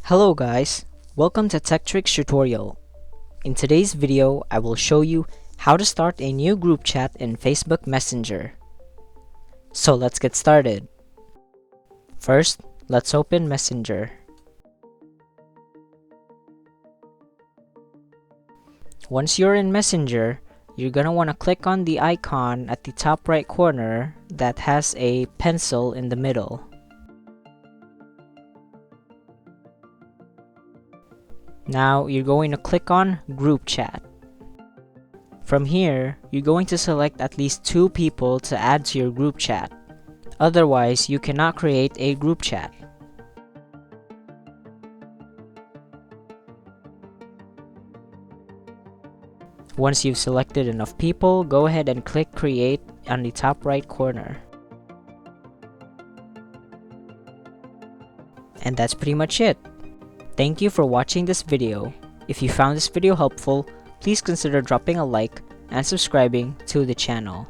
Hello guys, welcome to Tech Tricks tutorial. In today's video, I will show you how to start a new group chat in Facebook Messenger. So let's get started. First, let's open Messenger. Once you're in Messenger, you're gonna want to click on the icon at the top right corner that has a pencil in the middle. Now you're going to click on Group Chat. From here, you're going to select at least 2 people to add to your group chat. Otherwise, you cannot create a group chat. Once you've selected enough people, go ahead and click Create on the top right corner. And that's pretty much it. Thank you for watching this video. If you found this video helpful, please consider dropping a like and subscribing to the channel.